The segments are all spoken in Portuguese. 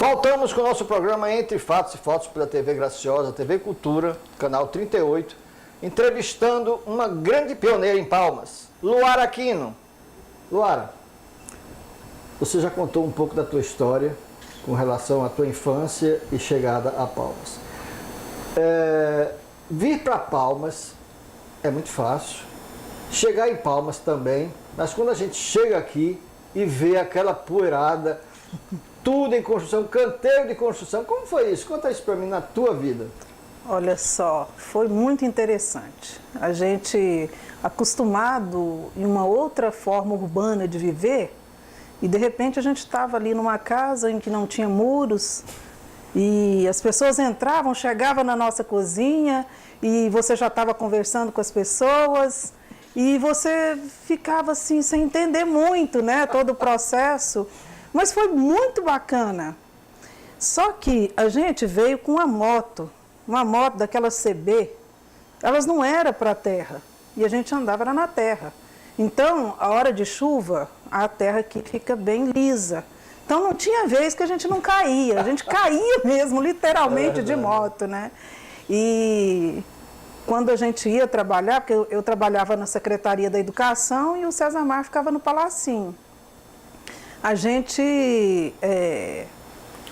Voltamos com o nosso programa Entre Fatos e Fotos pela TV Graciosa, TV Cultura, canal 38, entrevistando uma grande pioneira em Palmas, Luara Aquino. Luara, você já contou um pouco da tua história com relação à tua infância e chegada a Palmas. Vir para Palmas é muito fácil, chegar em Palmas também, mas quando a gente chega aqui e vê aquela poeirada, tudo em construção, canteiro de construção, como foi isso? Conta isso para mim na tua vida. Olha só, foi muito interessante. A gente, acostumado em uma outra forma urbana de viver, e de repente a gente estava ali numa casa em que não tinha muros, e as pessoas entravam, chegavam na nossa cozinha, e você já estava conversando com as pessoas, e você ficava assim, sem entender muito, né, todo o processo. Mas foi muito bacana. Só que a gente veio com uma moto daquela CB, elas não eram para a terra, e a gente andava era na terra. Então, a hora de chuva, a terra aqui fica bem lisa. Então, não tinha vez que a gente não caía, a gente caía mesmo, literalmente, de moto, né? E quando a gente ia trabalhar, porque eu trabalhava na Secretaria da Educação e o César Mar ficava no Palacinho. A gente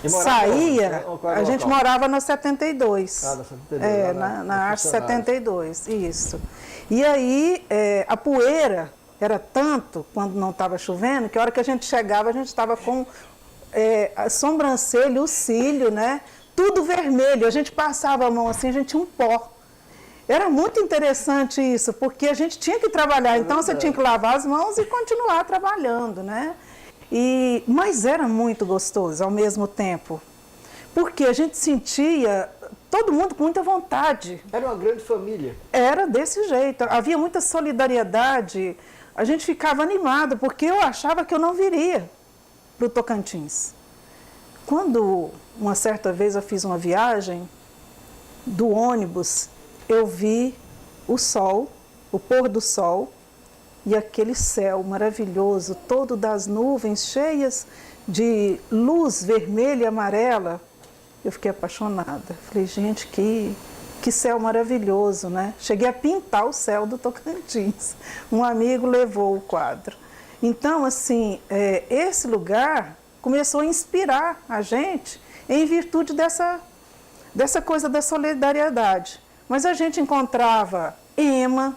saía, a gente morava na 72, na 72, na Arte 72, isso. E aí a poeira era tanto, quando não estava chovendo, que a hora que a gente chegava, a gente estava com a sobrancelha, o cílio, né? Tudo vermelho, a gente passava a mão assim, a gente tinha um pó. Era muito interessante isso, porque a gente tinha que trabalhar, então você tinha que lavar as mãos e continuar trabalhando, né? Mas era muito gostoso ao mesmo tempo, porque a gente sentia todo mundo com muita vontade. Era uma grande família. Era desse jeito, havia muita solidariedade, a gente ficava animado, porque eu achava que eu não viria para o Tocantins. Quando, uma certa vez, eu fiz uma viagem do ônibus, eu vi o sol, o pôr do sol, e aquele céu maravilhoso, todo das nuvens, cheias de luz vermelha e amarela. Eu fiquei apaixonada. Falei, gente, que céu maravilhoso, né? Cheguei a pintar o céu do Tocantins. Um amigo levou o quadro. Então, assim, esse lugar começou a inspirar a gente em virtude dessa coisa da solidariedade. Mas a gente encontrava ema,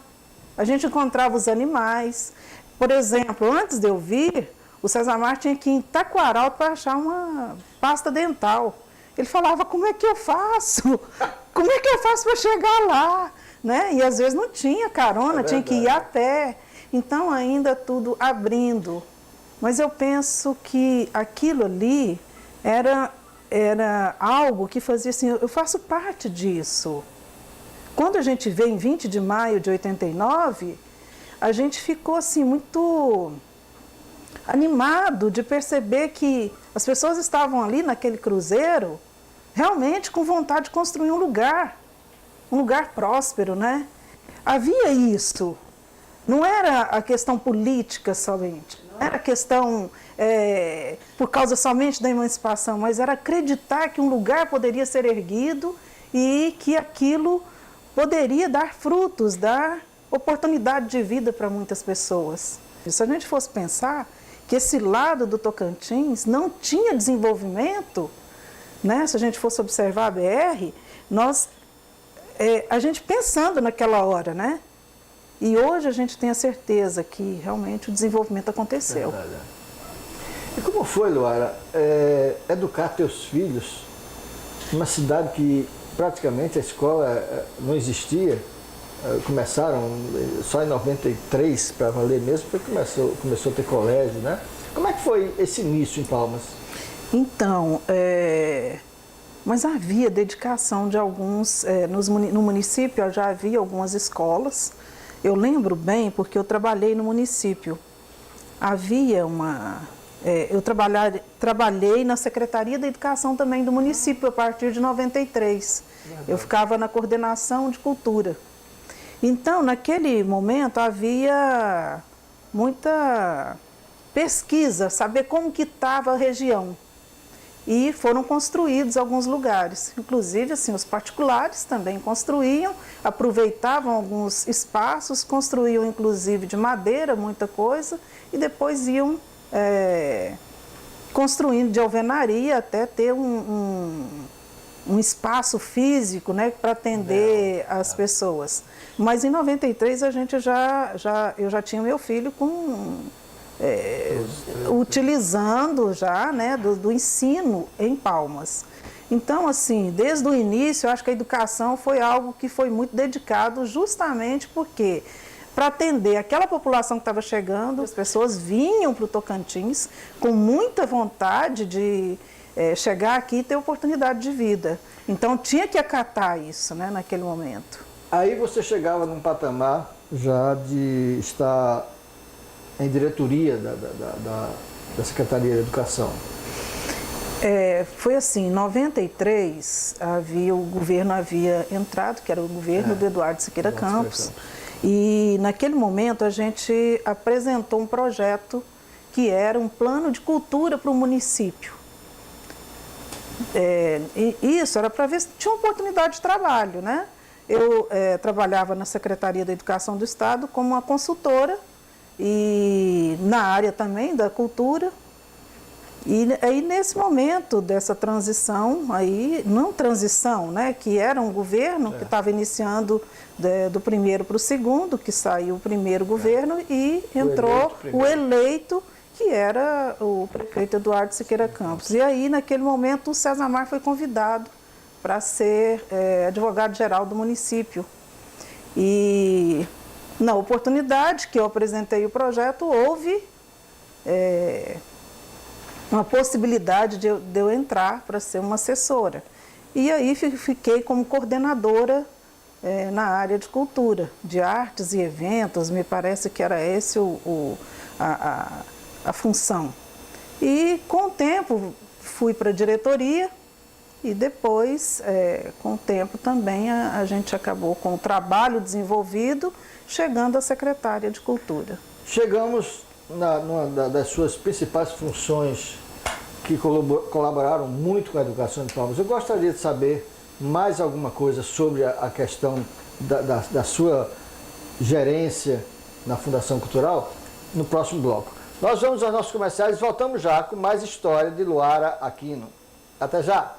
a gente encontrava os animais. Por exemplo, antes de eu vir, o César Mar tinha que ir em Taquaral para achar uma pasta dental. Ele falava, como é que eu faço? Como é que eu faço para chegar lá? Né? E às vezes não tinha carona, tinha que ir a pé. Então ainda tudo abrindo. Mas eu penso que aquilo ali era algo que fazia assim, eu faço parte disso. Quando a gente veio em 20 de maio de 89, a gente ficou assim muito animado de perceber que as pessoas estavam ali naquele cruzeiro realmente com vontade de construir um lugar próspero, né? Havia isso. Não era a questão política somente, não era a questão por causa somente da emancipação, mas era acreditar que um lugar poderia ser erguido e que aquilo poderia dar frutos, dar oportunidade de vida para muitas pessoas. E se a gente fosse pensar que esse lado do Tocantins não tinha desenvolvimento, né? Se a gente fosse observar a BR, a gente pensando naquela hora, né? E hoje a gente tem a certeza que realmente o desenvolvimento aconteceu. Verdade. E como foi, Luara, educar teus filhos numa cidade que praticamente a escola não existia? Começaram só em 93 para valer mesmo, porque começou a ter colégio, né? Como é que foi esse início em Palmas? Então, mas havia dedicação de alguns, no município já havia algumas escolas. Eu lembro bem porque eu trabalhei no município. Havia eu trabalhei na Secretaria da Educação também do município a partir de 93. Verdade. Eu ficava na coordenação de cultura. Então, naquele momento, havia muita pesquisa, saber como que estava a região. e foram construídos alguns lugares. Inclusive, assim, os particulares também construíam, aproveitavam alguns espaços, construíam inclusive de madeira, muita coisa, e depois iam construindo de alvenaria até ter um espaço físico, né, para atender as pessoas. Mas em 93 a gente eu já tinha meu filho utilizando já, né, do ensino em Palmas. Então, assim, desde o início, eu acho que a educação foi algo que foi muito dedicado justamente porque, para atender aquela população que estava chegando, as pessoas vinham para o Tocantins com muita vontade de chegar aqui e ter oportunidade de vida. Então, tinha que acatar isso, né, naquele momento. Aí você chegava num patamar já de estar em diretoria da Secretaria de Educação. Foi assim, em 93, o governo havia entrado, que era o governo do Eduardo Siqueira Campos, e naquele momento a gente apresentou um projeto que era um plano de cultura para o município. E isso era para ver se tinha oportunidade de trabalho, né? Eu trabalhava na Secretaria da Educação do Estado como uma consultora e na área também da cultura. E aí, nesse momento dessa transição, né, que era um governo que estava iniciando do primeiro para o segundo, que saiu o primeiro governo e entrou o eleito, que era o prefeito Eduardo Siqueira Campos. E aí, naquele momento, o César Mar foi convidado para ser advogado-geral do município. E na oportunidade que eu apresentei o projeto, houve uma possibilidade de eu entrar para ser uma assessora. E aí fiquei como coordenadora na área de cultura, de artes e eventos, me parece que era esse a função. E com o tempo fui para a diretoria e depois, com o tempo também, a gente acabou com o trabalho desenvolvido, chegando à secretária de Cultura. Chegamos numa das suas principais funções que colaboraram muito com a educação de Palmas. Eu gostaria de saber mais alguma coisa sobre a questão da sua gerência na Fundação Cultural no próximo bloco. Nós vamos aos nossos comerciais e voltamos já com mais história de Luara Aquino. Até já!